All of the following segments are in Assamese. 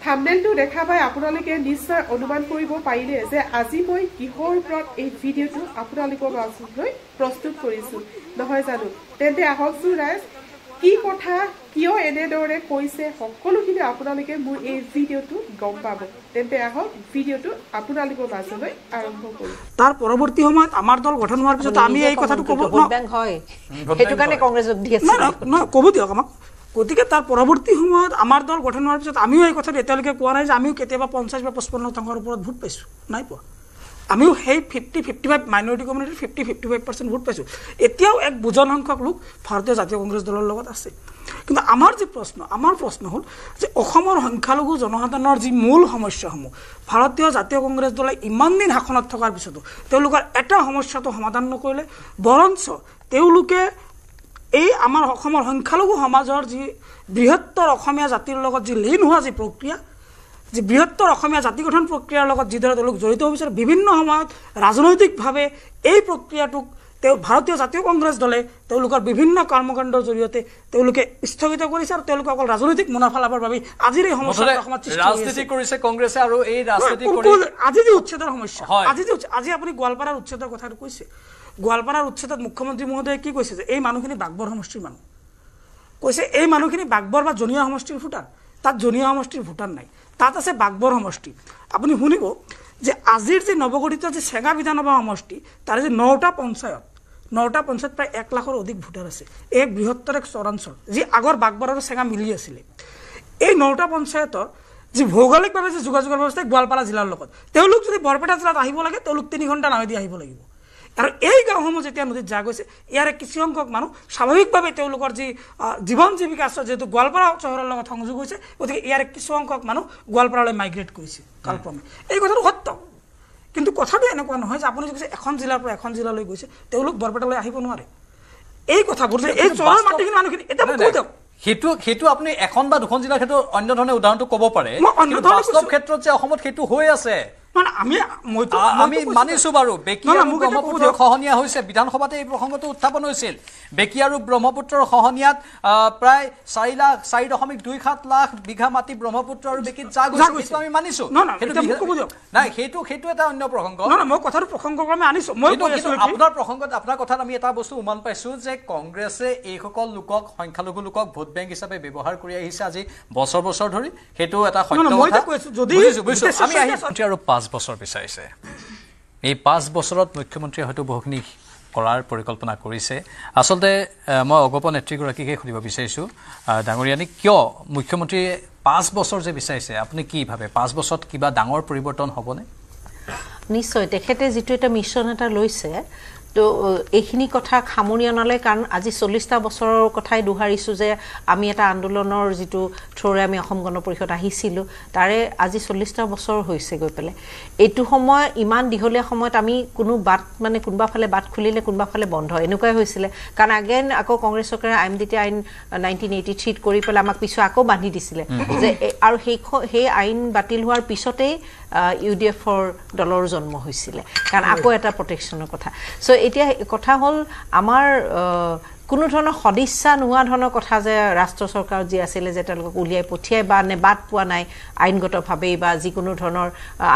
থাম্বনেইলটো দেখা পাই আপোনালোকে নিশ্চয় অনুমান কৰিব পাৰিলে যে আজি মই কিহৰ ওপৰত এই ভিডিঅ'টো আপোনালোকৰ মাজলৈ প্ৰস্তুত কৰিছোঁ নহয় জানো তেন্তে আহকচোন ৰাইজ কি কথা কিয় এনেদৰে কৈছে সকলোখিনি আপোনালোকে মোৰ এই ভিডিঅ'টো গম পাব তেন্তে আহক ভিডিঅ'টো আপোনালোকৰ মাজলৈ আৰম্ভ কৰোঁ তাৰ পৰৱৰ্তী সময়ত আমাৰ দল গঠন হোৱাৰ পিছত আমি এই কথাটো ক'ব ভোট বেংক হয় হেতু কাৰণে কংগ্ৰেছক দি আছে না ক'ব দিয়ক আমাক গতিকে তাৰ পৰৱৰ্তী সময়ত আমাৰ দল গঠন হোৱাৰ পিছত আমিও এই কথাটো এতিয়ালৈকে কোৱা নাই যে আমিও কেতিয়াবা 50 বা 55% ওপৰত ভোট পাইছোঁ নাই পোৱা আমিও সেই 50-55 মাইনৰিটি কমিউনিটিৰ 50-55% ভোট পাইছোঁ এতিয়াও এক বুজন সংখ্যক লোক ভাৰতীয় জাতীয় কংগ্ৰেছ দলৰ লগত আছে কিন্তু আমাৰ প্ৰশ্ন হ'ল যে অসমৰ সংখ্যালঘু জনসাধাৰণৰ যি মূল সমস্যাসমূহ ভাৰতীয় জাতীয় কংগ্ৰেছ দলে ইমান দিন শাসনত থকাৰ পিছতো তেওঁলোকৰ এটা সমস্যাটো সমাধান নকৰিলে বৰঞ্চ তেওঁলোকে এই আমাৰ অসমৰ সংখ্যালঘু সমাজৰ যি বৃহত্তৰ অসমীয়া জাতিৰ লগত যি লীন হোৱা যি প্ৰক্ৰিয়া যে বৃহত্তৰ অসমীয়া জাতি গঠন প্ৰক্ৰিয়াৰ লগত যিদৰে তেওঁলোক জড়িত হ'ব বিচাৰে বিভিন্ন সময়ত ৰাজনৈতিকভাৱে এই প্ৰক্ৰিয়াটোক ভাৰতীয় জাতীয় কংগ্ৰেছ দলে তেওঁলোকৰ বিভিন্ন কৰ্মকাণ্ডৰ জৰিয়তে তেওঁলোকে স্থগিত কৰিছে আৰু তেওঁলোকে অকল ৰাজনৈতিক মুনাফা লাভৰ বাবে আজিৰ এই সমস্যাৰ ৰাজনীতি কৰিছে কংগ্ৰেছে আৰু এই ৰাজনীতি কৰি আজি যি উচ্ছেদৰ সমস্যা আজি আপুনি গোৱালপাৰাৰ উচ্ছেদৰ কথাটো কৈছে গোৱালপাৰাৰ উচ্ছেদত মুখ্যমন্ত্ৰী মহোদয়ে কি কৈছে যে এই মানুহখিনি বাগবৰ সমষ্টিৰ মানুহ কৈছে এই মানুহখিনি বাগবৰ বা জনীয়া সমষ্টিৰ ভোটাৰ তাত জনীয়া সমষ্টিৰ ভোটাৰ নাই তাত আছে বাগবৰ সমষ্টি আপুনি শুনিব যে আজিৰ যে নৱগঠিত যে চেঙা বিধানসভা সমষ্টি তাৰ যে 9টা পঞ্চায়ত প্ৰায় 1 লাখৰ অধিক ভোটাৰ আছে এক বৃহত্তৰ এক চৰাঞ্চল যি আগৰ বাগবৰ আৰু চেঙা মিলি আছিলে এই 9টা পঞ্চায়তৰ যি ভৌগোলিকভাৱে যে যোগাযোগৰ ব্যৱস্থা গোৱালপাৰা জিলাৰ লগত তেওঁলোক যদি বৰপেটা জিলাত আহিব লাগে তেওঁলোক 3 ঘণ্টা নাৱেদি আহিব লাগিব আৰু এই গাঁওসমূহ যেতিয়া নদীত যা গৈছে ইয়াৰে কিছু সংখ্যক মানুহ স্বাভাৱিকভাৱে তেওঁলোকৰ যি জীৱন জীৱিকা আছে যেহেতু গোৱালপাৰা চহৰৰ লগত সংযোগ হৈছে গতিকে ইয়াৰে কিছু সংখ্যক মানুহ গোৱালপাৰালৈ মাইগ্ৰেট কৰিছে কালক্ৰমে এই কথাটো সত্য কিন্তু কথাটো এনেকুৱা নহয় যে আপুনি কৈছে এখন জিলাৰ পৰা এখন জিলালৈ গৈছে তেওঁলোক বৰপেটালৈ আহিব নোৱাৰে এই কথাবোৰ যে এই চহৰৰ মাটিখিনি মানুহখিনি এটা কৈ দিয়ক সেইটো আপুনি এখন বা দুখন জিলাৰ ক্ষেত্ৰত অন্য ধৰণে উদাহৰণটো ক'ব পাৰে বাস্তৱ ক্ষেত্ৰত যে অসমত সেইটো হৈ আছে আমি মানিছো বাৰু বেকী আৰু ব্ৰহ্মপুত্ৰৰ খহনীয়া হৈছে বিধানসভাতে এই প্ৰসংগটো উত্থাপন হৈছিল বেকী আৰু ব্ৰহ্মপুত্ৰৰ খহনীয়াত প্ৰায় 4.27 লাখ বিঘা মাটি ব্ৰহ্মপুত্ৰ আৰু বেকীত যা গৈছে আমি মানিছো নাই সেইটো এটা অন্য প্ৰসংগ মই কথাটো প্ৰসংগক্ৰমে আনিছো আপোনাৰ প্ৰসংগত আপোনাৰ কথাত আমি এটা বস্তু উমান পাইছো যে কংগ্ৰেছে এইসকল লোকক সংখ্যালঘু লোকক ভোট বেংক হিচাপে ব্যৱহাৰ কৰি আহিছে আজি বছৰ বছৰ ধৰি সেইটো এটা সত্য কথা আমি আহিছো আৰু 5 বছৰ বিচাৰিছে এই 5 বছৰত মুখ্যমন্ত্ৰীয়ে হয়তো বহুখিনি কৰাৰ পৰিকল্পনা কৰিছে আচলতে মই অগপ নেত্ৰীগৰাকীকে সুধিব বিচাৰিছোঁ ডাঙৰীয়ানী কিয় মুখ্যমন্ত্ৰীয়ে 5 বছৰ যে বিচাৰিছে আপুনি কি ভাবে 5 বছৰত কিবা ডাঙৰ পৰিৱৰ্তন হ'বনে নিশ্চয় তেখেতে যেটো এটা মিছন এটা লৈছে তো এইখিনি কথা খামুনি আনালে কাৰণ আজি 40টা বছৰৰ কথাই দুহাৰিছো যে আমি এটা আন্দোলনৰ যেটো থ্ৰৰে আমি অসম গণ পৰিষদ আহিছিল তাৰে আজি 40টা বছৰ হৈছে গৈ পেলে এইটো সময় ইমান দিহলীয়া সময়ত আমি কোনো বাট মানে কোনবা ফালে বাট খুলিলে কোনবা ফালে বন্ধ এনেকুৱাই হৈছিল কাৰণ আগেন আকৌ কংগ্ৰেছ চৰকাৰে আইনডিটি আইন 1983 কৰি পেলে আমাক পিছ আকৌ বান্ধি দিছিল যে আৰু সেই আইন বাতিল হোৱাৰ পিছতেই ইউডিএফৰ দলৰ জন্ম হৈছিল কাৰণ আকৌ এটা প্ৰটেকচনৰ কথা সো এতিয়া কথা হল আমাৰ কোনো ধৰণৰ সদিচ্ছা নোৱা ধৰণৰ কথা যে ৰাষ্ট্ৰ চৰকাৰ যি আছিল যে তেওঁলোকক উলিয়াই পঠিয়াই বা নে বাদ পোৱা নাই আইনগতভাৱে বা যিকোনো ধৰণৰ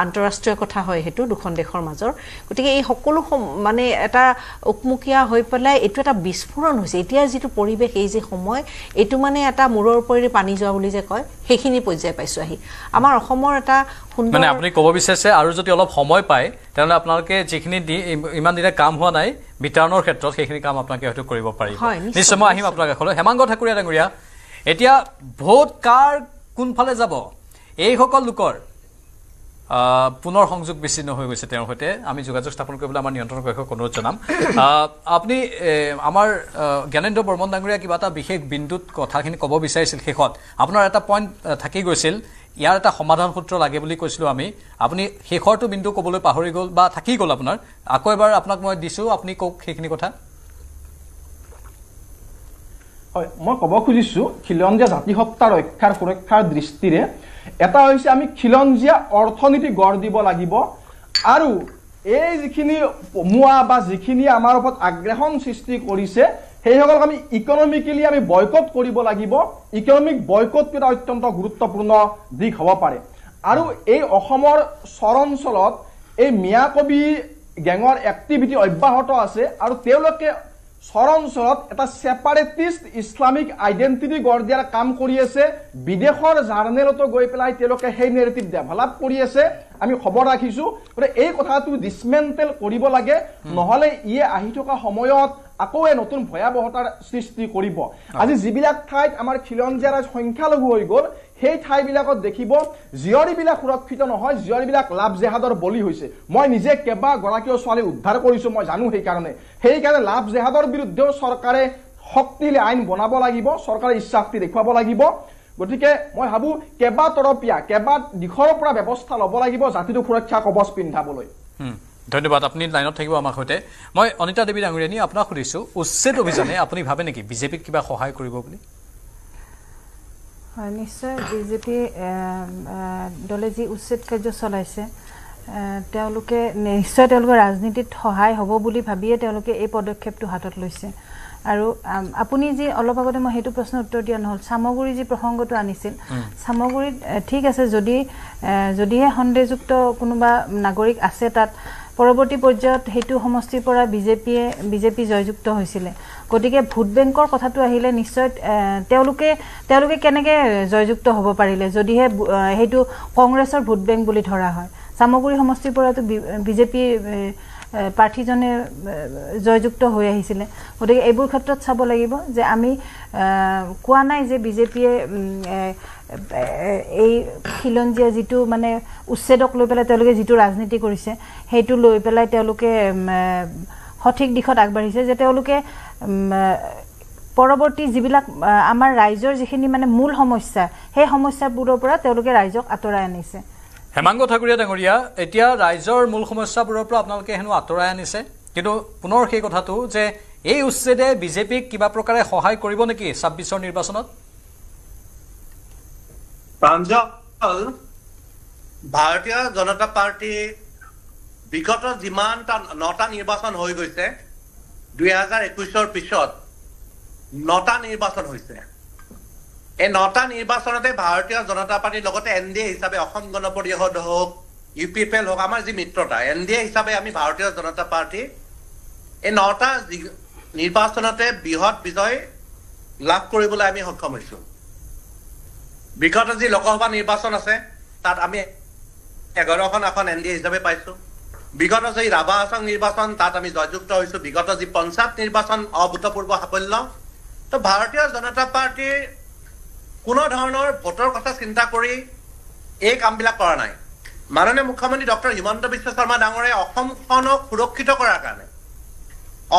আন্তঃৰাষ্ট্ৰীয় কথা হয় হেতু দুখন দেশৰ মাজৰ গতিকে এই সকলো মানে এটা উপমুখিয়া হৈ পেলাই এটো এটা বিস্ফোৰণ হৈছে এতিয়া যেটো পৰিবেশ এই যে সময় এটো মানে এটা মূৰৰ ওপৰেৰে পানী যোৱা বুলি যে কয় হেখিনি পৰ্যায় পাইছো আহি আমাৰ অসমৰ এটা মানে আপুনি ক'ব বিচাৰিছে আৰু যদি অলপ সময় পায় তেনে আপোনালোকে যিখিনি ইমান দিনে কাম হোৱা নাই বিতৰণৰ ক্ষেত্ৰত সেইখিনি কাম আপোনালোকে হয়তো কৰিব পাৰিব নিশ্চয় মই আহিম আপোনাক এখন হেমাংগ ঠাকুৰীয়া ডাঙৰীয়া এতিয়া ভোট কাৰ কোনফালে যাব এই সকল লোকৰ পুনৰ সংযোগ বিচ্ছিন্ন হৈ গৈছে তেওঁৰ সৈতে আমি যোগাযোগ স্থাপন কৰিবলৈ আমাৰ নিয়ন্ত্ৰণ কক্ষক অনুৰোধ জনাম আপুনি আমাৰ জ্ঞানেন্দ্ৰ বৰ্মন ডাঙৰীয়া কিবা এটা বিশেষ বিন্দুত কথাখিনি ক'ব বিচাৰিছিল শেষত আপোনাৰ এটা পইণ্ট থাকি গৈছিল ইয়াৰ এটা সমাধান সূত্ৰ লাগে বুলি কৈছিলো আমি আপুনি শেষৰটো বিন্দু ক'বলৈ পাহৰি গ'ল বা থাকি গ'ল আপোনাৰ আকৌ এবাৰ আপোনাক মই দিছো আপুনি কক সেইখিনি কথা হয় মই ক'ব খুজিছো খিলঞ্জীয়া জাতিসত্তা ৰক্ষাৰ সুৰক্ষাৰ দৃষ্টিৰে এটা হৈছে আমি খিলঞ্জীয়া অৰ্থনীতি গঢ় দিব লাগিব আৰু এই যিখিনি মুৱা বা যিখিনি আমাৰ ওপৰত আগ্ৰাসন সৃষ্টি কৰিছে সেইসকলক আমি ইকনমিকেলি আমি বয়কট কৰিব লাগিব ইকনমিক বয়কট এটা অত্যন্ত গুৰুত্বপূৰ্ণ দিশ হ'ব পাৰে আৰু এই অসমৰ চৰঞ্চলত এই মিয়াকবি গেঙৰ এক্টিভিটি অব্যাহত আছে আৰু তেওঁলোকে চৰঞ্চলত এটা সেপাৰেটিষ্ট ইছলামিক আইডেন্টিটি গঢ় দিয়াৰ কাম কৰি আছে বিদেশৰ জাৰ্নেলতো গৈ পেলাই তেওঁলোকে সেই নেৰেটিভ ডেভেলপ কৰি আছে আমি খবৰ ৰাখিছোঁ গতিকে এই কথাটো ডিছমেণ্টেল কৰিব লাগে নহ'লে ইয়ে আহি থকা সময়ত আকৌ নতুন ভয়াৱহতাৰ সৃষ্টি কৰিব আজি যিবিলাক ঠাইত আমাৰ খিলঞ্জীয়াৰ সংখ্যালঘু হৈ গ'ল সেই ঠাইবিলাকত দেখিব জীয়ৰীবিলাক সুৰক্ষিত নহয় জীয়ৰীবিলাক লাভ জেহাদৰ বলি হৈছে মই নিজে কেইবাগৰাকীও ছোৱালী উদ্ধাৰ কৰিছোঁ মই জানো সেইকাৰণে লাভ জেহাদৰ বিৰুদ্ধেও চৰকাৰে শক্তিশালী আইন বনাব লাগিব চৰকাৰে ইচ্ছাশক্তি দেখুৱাব লাগিব গতিকে মই ভাবোঁ কেইবাতৰপীয়া কেইবা দিশৰ পৰা ব্যৱস্থা ল'ব লাগিব জাতিটোক সুৰক্ষা কৱচ পিন্ধাবলৈ ধন্যবাদ আপুনি লাইনত থাকিব আমাৰ সৈতে মই অনিতা দেৱী ডাঙৰীয়ানী আপোনাক সুধিছোঁ উচ্ছেদ অভিযানে আপুনি ভাবে নেকি বিজেপিক কিবা সহায় কৰিব বুলি হয় নিশ্চয় বিজেপি দলে যি উচ্ছেদ কাৰ্য চলাইছে তেওঁলোকে নিশ্চয় তেওঁলোকৰ ৰাজনীতিত সহায় হ'ব বুলি ভাবিয়ে তেওঁলোকে এই পদক্ষেপটো হাতত লৈছে আৰু আপুনি যি অলপ আগতে মই সেইটো প্ৰশ্নৰ উত্তৰ দিয়া নহ'ল সামগুৰি যি প্ৰসংগটো আনিছিল সামগুৰিত ঠিক আছে যদিহে সন্দেহযুক্ত কোনোবা নাগৰিক আছে তাত পৰৱৰ্তী পৰ্যায়ত সেইটো সমষ্টিৰ পৰা বিজেপি জয়যুক্ত হৈছিলে গতিকে ভোট বেংকৰ কথাটো আহিলে নিশ্চয় তেওঁলোকে কেনেকৈ জয়যুক্ত হ'ব পাৰিলে যদিহে সেইটো কংগ্ৰেছৰ ভোট বেংক বুলি ধৰা হয় সামগুৰি সমষ্টিৰ পৰাতো বিজেপি প্ৰাৰ্থীজনে জয়যুক্ত হৈ আহিছিলে গতিকে এইবোৰ ক্ষেত্ৰত চাব লাগিব যে আমি কোৱা নাই যে বিজেপিয়ে এই খিলঞ্জীয়া যিটো মানে উচ্ছেদক লৈ পেলাই তেওঁলোকে যিটো ৰাজনীতি কৰিছে সেইটো লৈ পেলাই তেওঁলোকে সঠিক দিশত আগবাঢ়িছে যে তেওঁলোকে পৰৱৰ্তী যিবিলাক আমাৰ ৰাইজৰ যিখিনি মানে মূল সমস্যা সেই সমস্যাবোৰৰ পৰা তেওঁলোকে ৰাইজক আঁতৰাই আনিছে হেমাংগ ঠাকুৰীয়া ডাঙৰীয়া এতিয়া ৰাইজৰ মূল সমস্যাবোৰৰ পৰা আপোনালোকে হেনো আঁতৰাই আনিছে কিন্তু পুনৰ সেই কথাটো যে এই উচ্ছেদে বিজেপিক কিবা প্ৰকাৰে সহায় কৰিব নেকি ২৬ৰ নিৰ্বাচনত প্ৰাঞ্জল ভাৰতীয় জনতা পাৰ্টি বিগত যিমানটা ৯টা নিৰ্বাচন হৈ গৈছে ২০২১ৰ পিছত ৯টা নিৰ্বাচন হৈছে এই ৯টা নিৰ্বাচনতে ভাৰতীয় জনতা পাৰ্টিৰ লগতে এনডিএ হিচাপে অসম গণ পৰিষদ হওক ইউপিপিএল হওক আমাৰ যি মিত্ৰতা এনডিএ হিচাপে আমি ভাৰতীয় জনতা পাৰ্টি এই ৯টা নিৰ্বাচনতে বৃহৎ বিজয় লাভ কৰিবলৈ আমি সক্ষম হৈছোঁ বিগত যি লোকসভা নিৰ্বাচন আছে তাত আমি ১১খন আসন এনডিএ হিচাপে পাইছোঁ বিগত যি ৰাভা আসন নিৰ্বাচন তাত আমি জয়যুক্ত হৈছোঁ বিগত যি পঞ্চায়ত নিৰ্বাচন অভূতপূৰ্ব সাফল্য তো ভাৰতীয় জনতা পাৰ্টিৰ কোনো ধৰণৰ ভোটৰ কথা চিন্তা কৰি এই কামবিলাক কৰা নাই মাননীয় মুখ্যমন্ত্ৰী ডক্টৰ হিমন্ত বিশ্ব শৰ্মা ডাঙৰে অসমখনক সুৰক্ষিত কৰাৰ কাৰণে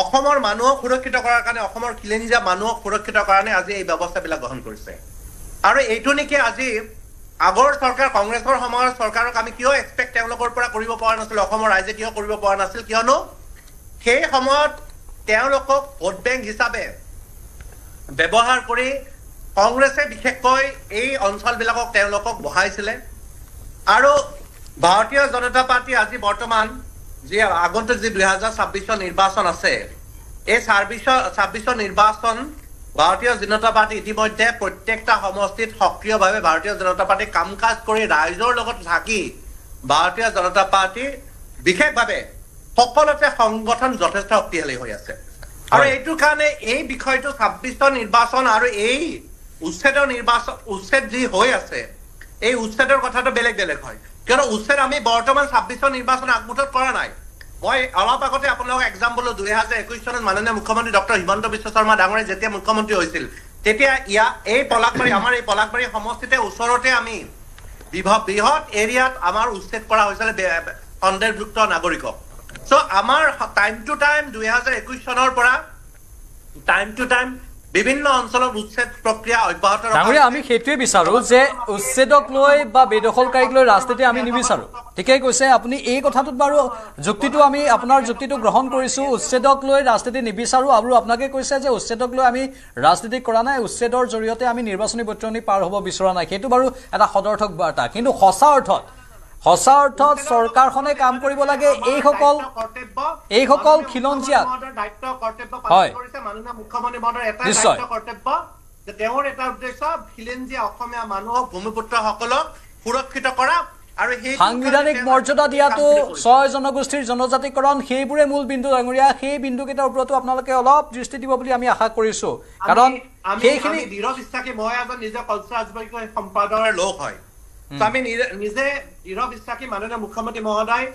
অসমৰ মানুহক সুৰক্ষিত কৰাৰ কাৰণে অসমৰ খিলঞ্জীয়া মানুহক সুৰক্ষিত কাৰণে আজি এই ব্যৱস্থাবিলাক গ্ৰহণ কৰিছে আৰু এইটো নেকি আজি আগৰ চৰকাৰ কংগ্ৰেছৰ সময়ৰ চৰকাৰক আমি কিয় এক্সপেক্ট তেওঁলোকৰ পৰা কৰিব পৰা নাছিল অসমৰ ৰাইজে কিয় কৰিব পৰা নাছিল কিয়নো সেই সময়ত তেওঁলোকক ভোট বেংক হিচাপে ব্যৱহাৰ কৰি কংগ্ৰেছে বিশেষকৈ এই অঞ্চলবিলাকক তেওঁলোকক বহাইছিলে আৰু ভাৰতীয় জনতা পাৰ্টি আজি বৰ্তমান যি আগন্তুক যি ২০২৬ৰ নিৰ্বাচন আছে এই ২৬ৰ নিৰ্বাচন ভাৰতীয় জনতা পাৰ্টি ইতিমধ্যে প্ৰত্যেকটা সমষ্টিত সক্ৰিয়ভাৱে ভাৰতীয় জনতা পাৰ্টি কাম কাজ কৰি ৰাইজৰ লগত থাকি ভাৰতীয় জনতা পাৰ্টি বিশেষভাৱে সকলোতে সংগঠন যথেষ্ট শক্তিশালী হৈ আছে আৰু এইটো কাৰণে এই বিষয়টো ২৬ৰ নিৰ্বাচন আৰু এই উচ্ছেদ যি হৈ আছে এই উচ্ছেদৰ কথাটো বেলেগ হয় কিয়নো উচ্ছেদ আমি বৰ্তমান ২৬ৰ নিৰ্বাচন আগমুঠত কৰা নাই মই অলপ আগতে আপোনালোকক এক্সাম্পল ২০২১ চনত মাননীয় মুখ্যমন্ত্ৰী ডক্টৰ হিমন্ত বিশ্ব শৰ্মা ডাঙৰে যেতিয়া মুখ্যমন্ত্ৰী হৈছিল তেতিয়া এই পলাকবাৰী সমষ্টিতে ওচৰতে আমি বৃহৎ এৰিয়াত আমাৰ উচ্ছেদ কৰা হৈছিল সন্দেহযুক্ত নাগৰিকক চ' আমাৰ টাইম টু টাইম ২০২১ চনৰ পৰা টাইম টু টাইম বিভিন্ন অঞ্চলত উচ্ছেদ প্ৰক্ৰিয়া অব্যাহত ডাঙৰীয়া আমি সেইটোৱে বিচাৰো যে উচ্ছেদক লৈ বা বেদখলকাৰীক লৈ ৰাজনীতি আমি নিবিচাৰো ঠিকেই কৈছে আপুনি এই কথাটোত বাৰু যুক্তিটো আমি আপোনাৰ যুক্তিটো গ্ৰহণ কৰিছোঁ উচ্ছেদক লৈ ৰাজনীতি নিবিচাৰো আৰু আপোনাকে কৈছে যে উচ্ছেদক লৈ আমি ৰাজনীতি কৰা নাই উচ্ছেদৰ জৰিয়তে আমি নিৰ্বাচনী বৈতৰণি পাৰ হ'ব বিচৰা নাই সেইটো বাৰু এটা সদৰ্থক বাৰ্তা কিন্তু সঁচা অৰ্থত সঁচা অৰ্থত চৰকাৰখনে কাম কৰিব লাগে এইসকল খিলঞ্জীয়াক দায়িত্ব কৰ্তব্য পালন কৰিছে মাননীয় মুখ্যমন্ত্ৰী মহোদয়ৰ এটা দায়িত্ব কৰ্তব্য যে তেওঁৰ এটা উদ্দেশ্য খিলঞ্জীয়া অসমীয়া মানুহক ভূমিপুত্ৰসকলক সুৰক্ষিত কৰা আৰু সেই সাংবিধানিক মৰ্যাদা দিয়াটো 6 জনগোষ্ঠীৰ জনজাতিকৰণ সেইবোৰে মূল বিন্দু ডাঙৰীয়া সেই বিন্দুকেইটাৰ ওপৰতো আপোনালোকে অলপ দৃষ্টি দিব বুলি আমি আশা কৰিছো কাৰণ সেইখিনি দৃঢ় বিশ্বাসী মই এজন নিজে কলচৰ ৰাজনৈতিক সম্পাদকৰ লোক হয় আমি নিজে দৃঢ় বিশ্বাসী মাননীয় মুখ্যমন্ত্ৰী মহোদয়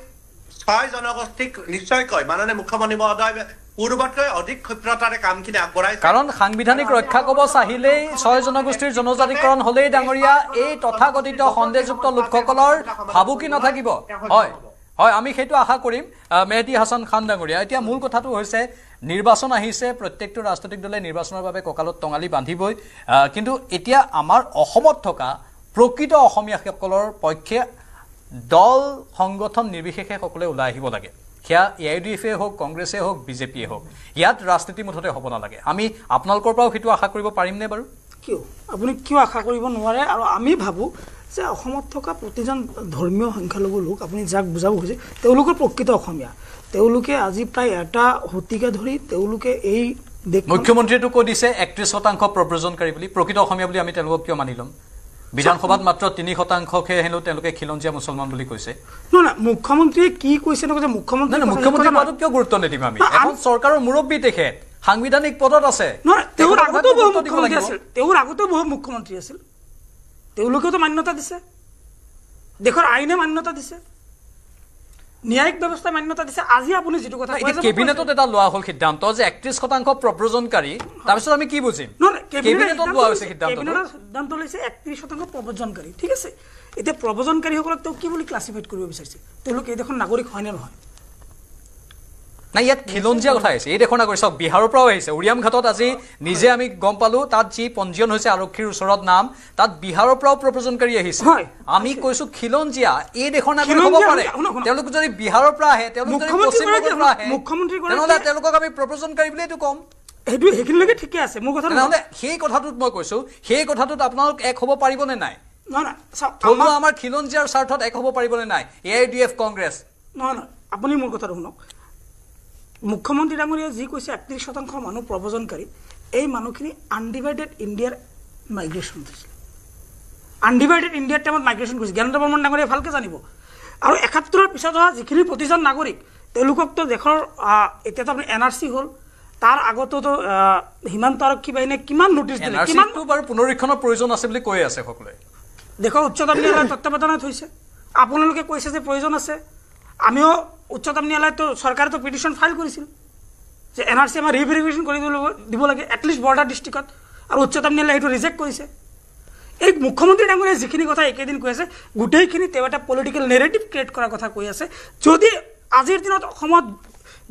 6 জনগোষ্ঠীক নিশ্চয়কৈ মাননীয় মুখ্যমন্ত্ৰী মহোদয় পূৰ্বতকৈ অধিক ক্ষিপ্ৰতাৰে কামখিনি আগবঢ়াইছে কাৰণ সাংবিধানিক ৰক্ষা কবচ আহিলেই 6 জনগোষ্ঠীৰ জনজাতিকৰণ হলেই ডাঙৰীয়া এই তথাকথিত সন্দেহযুক্ত লোকসকলৰ ভাবুকি নাথাকিব হয় হয় আমি সেইটো আশা কৰিম মেহদী হাছান খান ডাঙৰীয়া এতিয়া মূল কথাটো হৈছে নিৰ্বাচন আহিছে প্ৰত্যেকটো ৰাজনৈতিক দলে নিৰ্বাচনৰ বাবে কঁকালত টঙালি বান্ধিবই কিন্তু এতিয়া আমাৰ অসমত থকা প্ৰকৃত অসমীয়াসকলৰ পক্ষে দল সংগঠন নিৰ্বিশেষে সকলে ওলাই আহিব লাগে সেয়া AIUDF হোক কংগ্ৰেছে হোক বিজেপিয়ে হোক ইয়াত ৰাজনীতি মুঠতে হ'ব নালাগে আমি আপোনালোকৰ পৰাও সেইটো আশা কৰিব পাৰিমনে বাৰু কিয় আপুনি কিয় আশা কৰিব নোৱাৰে আৰু আমি ভাবোঁ যে অসমত থকা প্ৰতিজন ধৰ্মীয় সংখ্যালঘু লোক আপুনি যাক বুজাব খুজিছে তেওঁলোকৰ প্ৰকৃত অসমীয়া তেওঁলোকে আজি প্ৰায় এটা শতিকা ধৰি তেওঁলোকে এই মুখ্যমন্ত্ৰীয়েতো কৈ দিছে 31% প্ৰব্ৰজনকাৰী বুলি প্ৰকৃত অসমীয়া বুলি আমি তেওঁলোকক কিয় মানি ল'ম বিধানসভাত মাত্ৰ 3%হে হেনো তেওঁলোকে খিলঞ্জীয়া মুছলমান বুলি কৈছে না মুখ্যমন্ত্ৰীয়ে কি কৈছে নকৈছে মুখ্যমন্ত্ৰী পদত কিয় গুৰুত্ব নিদিম আমি এখন চৰকাৰৰ মুৰব্বী তেখেত সাংবিধানিক পদত আছে তেওঁৰ আগতেও বহু মুখ্যমন্ত্ৰী আছিল তেওঁলোকেওতো মান্যতা দিছে দেশৰ আইনে মান্যতা দিছে ন্যায়িক ব্যৱস্থাই মান্যতা দিছে আজি আপুনি যিটো কথা কৈছে কেবিনেটত এটা লোৱা হ'ল সিদ্ধান্ত যে 31% প্ৰব্ৰজনকাৰী তাৰপিছত আমি কি বুজিম কেবিনেটত লোৱা হৈছে সিদ্ধান্ত লৈছে 31% প্ৰব্ৰজনকাৰী ঠিক আছে এতিয়া প্ৰব্ৰজনকাৰীসকলক তেওঁ কি বুলি ক্লাছিফাইড কৰিব বিচাৰিছে তেওঁলোক এই দেশৰ নাগৰিক হয়নে নহয় না ইয়াত খিলঞ্জীয়া কথা আহিছে এই দেশৰ নাগৰিক চাওক বিহাৰৰ পৰাও আহিছে উৰিয়াম ঘাটত আজি নিজে আমি গম পালো তাত যি পঞ্জীয়ন হৈছে আৰক্ষীৰ ওচৰত নাম তাত বিহাৰৰ পৰাও প্ৰব্ৰজনকাৰী আহিছে আমি কৈছো খিলঞ্জীয়া এই দেশৰ নাগৰিক হ'ব পাৰে তেওঁলোক যদি বিহাৰৰ পৰা আহে তেওঁলোক যদি পশ্চিম বংগৰ পৰা আহে তেনেহ'লে তেওঁলোকক আমি প্ৰব্ৰজনকাৰী বুলিয়েতো ক'ম সেইখিনিলৈকে ঠিকে আছে মোৰ কথা নহ'লে সেই কথাটোত মই কৈছো সেই কথাটোত আপোনালোক এক হ'ব পাৰিবনে নাই থলুৱা আমাৰ খিলঞ্জীয়াৰ স্বাৰ্থত এক হ'ব পাৰিবনে নাই AIUDF কংগ্ৰেছ নহয় আপুনি মোৰ কথাটো শুনক মুখ্যমন্ত্ৰী ডাঙৰীয়া যি কৈছে 31% মানুহ প্ৰব্ৰজনকাৰী এই মানুহখিনি আনডিভাইডেড ইণ্ডিয়াৰ মাইগ্ৰেশ্যন হৈছিল আনডিভাইডেড ইণ্ডিয়াৰ টাইমত মাইগ্ৰেশ্যন কৰিছে জ্ঞানেন্দ্ৰ বৰ্মন ডাঙৰীয়াই ভালকৈ জানিব আৰু 71ৰ পিছত হোৱা যিখিনি প্ৰতিজন নাগৰিক তেওঁলোককতো দেশৰ এতিয়াতো আপুনি NRC হ'ল তাৰ আগতেতো সীমান্ত আৰক্ষী বাহিনীয়ে কিমান নটিচ দিলে কিমানটো বাৰু পুনৰীক্ষণৰ প্ৰয়োজন আছে বুলি কৈ আছে সকলোৱে দেশৰ উচ্চতম ন্যায়ালয়ৰ তত্ত্বাৱধানত হৈছে আপোনালোকে কৈছে যে প্ৰয়োজন আছে আমিও উচ্চতম ন্যায়ালয়তো চৰকাৰেতো পিটিশ্যন ফাইল কৰিছিল যে NRC আমাৰ ৰিভেৰিফিকেশ্যন কৰি দিব লাগে এটলিষ্ট বৰ্ডাৰ ডিষ্ট্ৰিক্টত আৰু উচ্চতম ন্যায়ালয়ে সেইটো ৰিজেক্ট কৰিছে এই মুখ্যমন্ত্ৰী ডাঙৰীয়াই যিখিনি কথা একেদিন কৈ আছে গোটেইখিনি তেওঁ এটা পলিটিকেল নেৰেটিভ ক্ৰিয়েট কৰাৰ কথা কৈ আছে যদি আজিৰ দিনত অসমত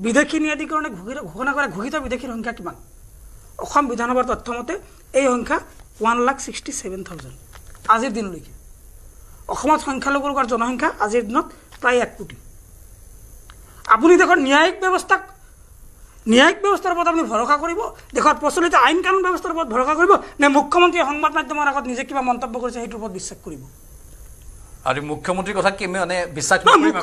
বিদেশী ন্যায়াধিকৰণে ঘোষণা কৰা ঘোষিত বিদেশীৰ সংখ্যা কিমান অসম বিধানসভাৰ তথ্যমতে এই সংখ্যা 1,67,000 আজিৰ দিনলৈকে অসমত সংখ্যালঘু লোকৰ জনসংখ্যা আজিৰ দিনত প্ৰায় 1 কোটি আপুনি দেশৰ ন্যায়িক ব্যৱস্থাৰ ওপৰত আপুনি ভৰসা কৰিব দেশৰ প্ৰচলিত আইন কানুন ব্যৱস্থাৰ ওপৰত ভৰসা কৰিব নে মুখ্যমন্ত্ৰীয়ে সংবাদ মাধ্যমৰ আগত নিজে কিবা মন্তব্য কৰিছে সেইটোৰ ওপৰত বিশ্বাস কৰিব আৰু মুখ্যমন্ত্ৰীৰ কথা কি মানে বিশ্বাস নকৰিম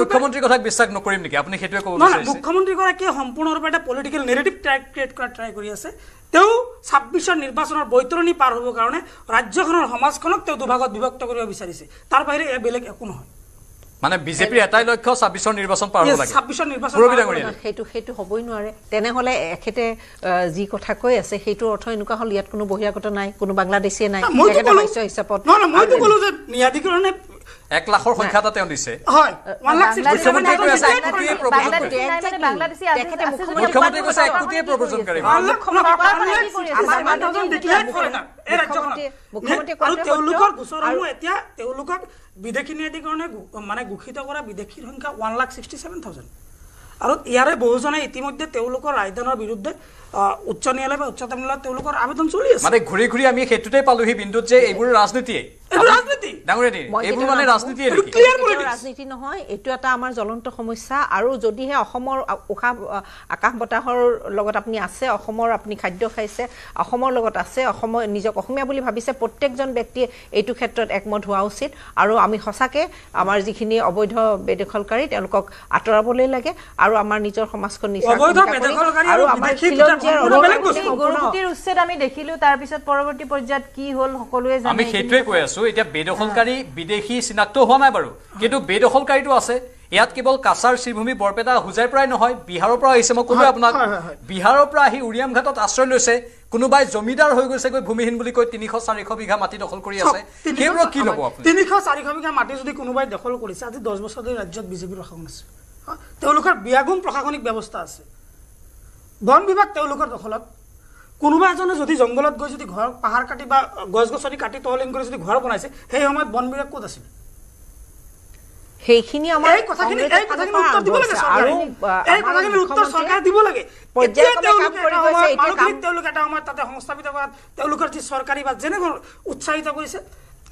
মুখ্যমন্ত্ৰীৰ কথা বিশ্বাস নকৰিম নেকি আপুনি সেইটোৱে ক'ব বিচাৰিছে মুখ্যমন্ত্ৰীগৰাকীয়ে সম্পূৰ্ণৰূপে এটা পলিটিকেল নেৰেটিভ ক্ৰিয়েট কৰা ট্ৰাই কৰি আছে তেওঁ 26ৰ নিৰ্বাচনৰ বৈতৰণি পাৰ হ'বৰ কাৰণে ৰাজ্যখনৰ সমাজখনক তেওঁ দুভাগত বিভক্ত কৰিব বিচাৰিছে তাৰ বাহিৰে বেলেগ একো নহয় মানে বিজেপিৰ এটাই লক্ষ্য 26ৰ নিৰ্বাচন পাৰ হ'ব লাগে 26ৰ নিৰ্বাচন সেইটো হ'বই নোৱাৰে তেনেহ'লে এখেতে যি কথা কৈ আছে সেইটো অৰ্থ এনেকুৱা হ'ল ইয়াত কোনো বহিৰাগত নাই কোনো বাংলাদেশীয়ে নাই একেটা ভাষ্য হিচাপত মইতো ক'লো যে ন্যায়াধিকৰণে 1 লাখৰ সংখ্যা এটা তেওঁ দিছে হয় মুখ্যমন্ত্ৰী কৈছে 1 কোটিয়ে প্ৰব্ৰজনকাৰী তেওঁলোকৰ গোচৰসমূহ এতিয়া তেওঁলোকক বিদেশী ন্যায়াধিকৰণে মানে ঘোষিত কৰা বিদেশীৰ সংখ্যা 1,67,000 আৰু ইয়াৰে বহুজনে ইতিমধ্যে তেওঁলোকৰ ৰায়দানৰ বিৰুদ্ধে উচ্চ ন্যায়ালয় বা উচ্চতম ন্যায়ালয়ত তেওঁলোকৰ আবেদন চলি আছে মানে ঘূৰি ঘূৰি আমি সেইটোতে পালোহি বিন্দুত যে এইবোৰ ৰাজনীতিয়ে ৰাজনীতি নহয়, এইটো এটা আমাৰ জ্বলন্ত সমস্যা। আৰু যদিহে অসমৰ আকাশ বতাহৰ লগত আপুনি আছে, অসমৰ আপুনি খাদ্য খাইছে, অসমৰ লগত আছে, অসমৰ নিজক অসমীয়া বুলি ভাবিছে, প্ৰত্যেকজন ব্যক্তিয়ে এইটো ক্ষেত্ৰত একমত হোৱা উচিত। আৰু আমি সঁচাকৈ আমাৰ যিখিনি অবৈধ বেদখলকাৰী তেওঁলোকক আঁতৰাবলৈ লাগে আৰু আমাৰ নিজৰ সমাজখন গৰুকুটিৰ উচ্ছেদ আমি দেখিলো, তাৰপিছত পৰৱৰ্তী পৰ্যায়ত কি হ'ল সকলোৱে জানে। আমি সেইটোৱে কৈ আছো। এতিয়া বেদখলকাৰী বিদেশী চিনাক্ত হোৱা নাই বাৰু, কিন্তু বেদখলকাৰীটো আছে। ইয়াত কেৱল কাছাৰ শ্ৰীভূমি বৰপেটা হোজাইৰ পৰাই নহয়, বিহাৰৰ পৰা আহিছে। মই ক'লো আপোনাক, বিহাৰৰ পৰা আহি উৰিয়াম ঘাটত আশ্ৰয় লৈছে। কোনোবাই জমিদাৰ হৈ গৈছেগৈ ভূমিহীন বুলি কৈ 300-400 বিঘা মাটি দখল কৰি আছে। সেইবোৰক কি ল'ব আপুনি? 300-400 বিঘা মাটি যদি কোনোবাই দখল কৰিছে, আজি 10 বছৰ ধৰি ৰাজ্যত বিজেপিৰ শাসন আছে, তেওঁলোকৰ ব্যাগুণ প্ৰশাসনিক ব্যৱস্থা আছে, বন বিভাগ তেওঁলোকৰ দখলত। কোনোবা এজনে যদি জংঘলত গৈ যদি ঘৰ পাহাৰ কাটি বা গছ গছনি কাটি তহলিং কৰি যদি ঘৰ বনাইছে, সেই সময়ত বন বিভাগ ক'ত আছিল? সেইখিনি আমাৰ উত্তৰ দিব লাগে, চৰকাৰে দিব লাগে। তেওঁলোকে এটা সময়ত তাতে সংস্থাপিত কৰাত তেওঁলোকৰ যি চৰকাৰী বা যেনেকৈ উৎসাহিত কৰিছে,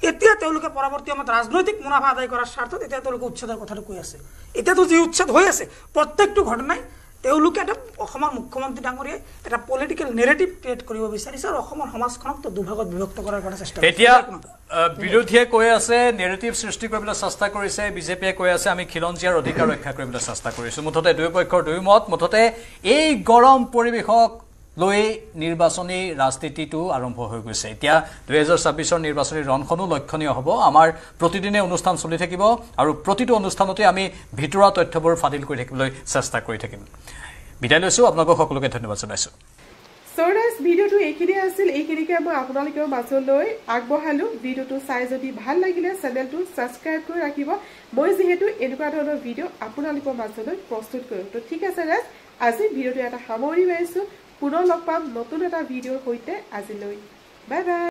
এতিয়া তেওঁলোকে পৰৱৰ্তী সময়ত ৰাজনৈতিক মুনাফা আদায় কৰাৰ স্বাৰ্থত এতিয়া তেওঁলোকে উচ্ছেদৰ কথাটো কৈ আছে। এতিয়াতো যি উচ্ছেদ হৈ আছে প্ৰত্যেকটো ঘটনাই তেওঁলোকে এটা অসমৰ মুখ্যমন্ত্ৰী ডাঙৰীয়াই এটা পলিটিকেল নেৰেটিভ ক্ৰিয়েট কৰিব বিচাৰিছে আৰু অসমৰ সমাজখনক দুভাগত বিভক্ত কৰাৰ কাৰণে চেষ্টা কৰিছে। এতিয়া বিৰোধীয়ে কৈ আছে নেৰেটিভ সৃষ্টি কৰিবলৈ চেষ্টা কৰিছে, বিজেপিয়ে কৈ আছে আমি খিলঞ্জীয়াৰ অধিকাৰ ৰক্ষা কৰিবলৈ চেষ্টা কৰিছোঁ। মুঠতে দুয়ো পক্ষৰ দুই মত। মুঠতে এই গৰম পৰিৱেশক লৈ নিৰ্বাচনী ৰাজনীতিটো আৰম্ভ হৈ গৈছে। এতিয়া 2024 নিৰ্বাচনী ৰণখনো লক্ষণীয় হ'ব। আমাৰ প্ৰতিদিনে অনুষ্ঠান চলি থাকিব আৰু প্ৰতিটো অনুষ্ঠানতে আমি ভিতৰুৱা তথ্যবোৰ ফাদিল কৰি থাকিবলৈ চেষ্টা কৰি থাকিম। বিদায় লৈছোঁ, আপোনালোকক সকলোকে ধন্যবাদ জনাইছোঁ। ভিডিঅ'টো এইখিনি আছিল, এইখিনিকে মই আপোনালোকৰ মাজলৈ আগবঢ়ালোঁ। ভিডিঅ'টো চাই যদি ভাল লাগিলে চেনেলটো ছাবস্ক্ৰাইব কৰি ৰাখিব। মই যিহেতু এনেকুৱা ধৰণৰ ভিডিঅ' আপোনালোকৰ মাজলৈ প্ৰস্তুত কৰোঁ। তো ঠিক আছে গাইজ, আজি ভিডিঅ'টো এটা সামৰি মাৰিছোঁ। পুনৰ লগ পাম নতুন এটা ভিডিঅ'ৰ সৈতে। আজিলৈ বাই বাই।